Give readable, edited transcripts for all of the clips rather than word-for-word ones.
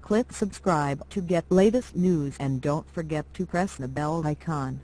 Click subscribe to get latest news and don't forget to press the bell icon.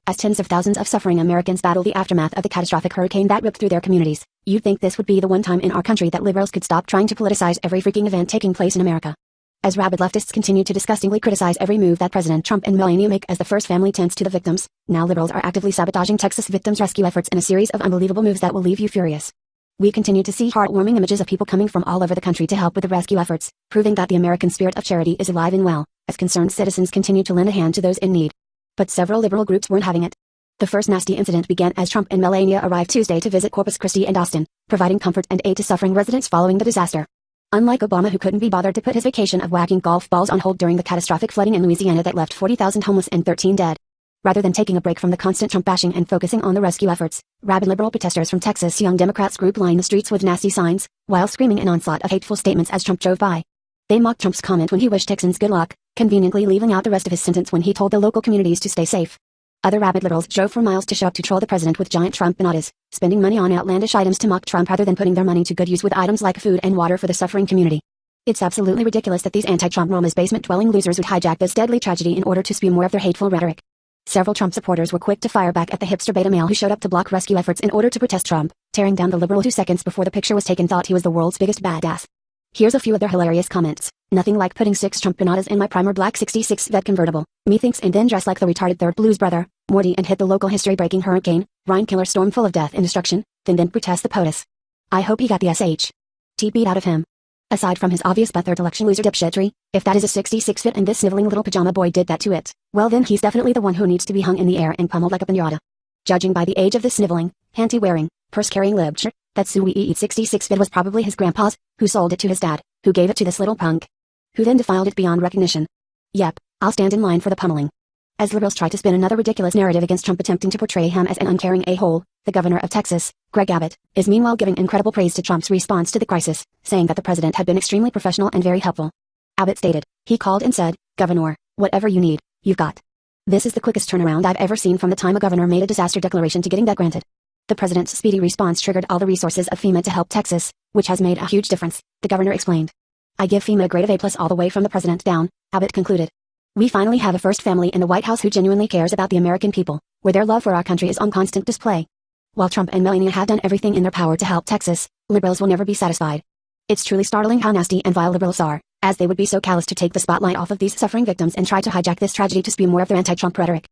As tens of thousands of suffering Americans battle the aftermath of the catastrophic hurricane that ripped through their communities, you'd think this would be the one time in our country that liberals could stop trying to politicize every freaking event taking place in America. As rabid leftists continue to disgustingly criticize every move that President Trump and Melania make as the first family tends to the victims, now liberals are actively sabotaging Texas victims' rescue efforts in a series of unbelievable moves that will leave you furious. We continue to see heartwarming images of people coming from all over the country to help with the rescue efforts, proving that the American spirit of charity is alive and well, as concerned citizens continue to lend a hand to those in need. But several liberal groups weren't having it. The first nasty incident began as Trump and Melania arrived Tuesday to visit Corpus Christi and Austin, providing comfort and aid to suffering residents following the disaster. Unlike Obama, who couldn't be bothered to put his vacation of whacking golf balls on hold during the catastrophic flooding in Louisiana that left 40,000 homeless and 13 dead. Rather than taking a break from the constant Trump bashing and focusing on the rescue efforts, rabid liberal protesters from Texas Young Democrats group lined the streets with nasty signs, while screaming an onslaught of hateful statements as Trump drove by. They mocked Trump's comment when he wished Texans good luck, conveniently leaving out the rest of his sentence when he told the local communities to stay safe. Other rabid liberals drove for miles to show up to troll the president with giant Trump bananas, spending money on outlandish items to mock Trump rather than putting their money to good use with items like food and water for the suffering community. It's absolutely ridiculous that these anti-Trump Roma's basement-dwelling losers would hijack this deadly tragedy in order to spew more of their hateful rhetoric. Several Trump supporters were quick to fire back at the hipster beta male who showed up to block rescue efforts in order to protest Trump, tearing down the liberal who seconds before the picture was taken thought he was the world's biggest badass. Here's a few of their hilarious comments. Nothing like putting 6 Trump bananas in my primer black 66 Vet convertible. Methinks and then dress like the retarded third blues brother, Morty, and hit the local history-breaking hurricane, Rhine killer storm full of death and destruction, then protest the POTUS. I hope he got the SHT beat out of him. Aside from his obvious but third election loser dipshitry, if that is a 66 fit and this sniveling little pajama boy did that to it, well then he's definitely the one who needs to be hung in the air and pummeled like a piñata. Judging by the age of this sniveling, panty-wearing, purse-carrying libcher, that Sui 66 fit was probably his grandpa's, who sold it to his dad, who gave it to this little punk, who then defiled it beyond recognition. Yep, I'll stand in line for the pummeling. As liberals try to spin another ridiculous narrative against Trump attempting to portray him as an uncaring a-hole, the governor of Texas, Greg Abbott, is meanwhile giving incredible praise to Trump's response to the crisis, saying that the president had been extremely professional and very helpful. Abbott stated, he called and said, "Governor, whatever you need, you've got." This is the quickest turnaround I've ever seen from the time a governor made a disaster declaration to getting that granted. The president's speedy response triggered all the resources of FEMA to help Texas, which has made a huge difference, the governor explained. I give FEMA a grade of A+ all the way from the president down, Abbott concluded. We finally have a first family in the White House who genuinely cares about the American people, where their love for our country is on constant display. While Trump and Melania have done everything in their power to help Texas, liberals will never be satisfied. It's truly startling how nasty and vile liberals are, as they would be so callous to take the spotlight off of these suffering victims and try to hijack this tragedy to spew more of their anti-Trump rhetoric.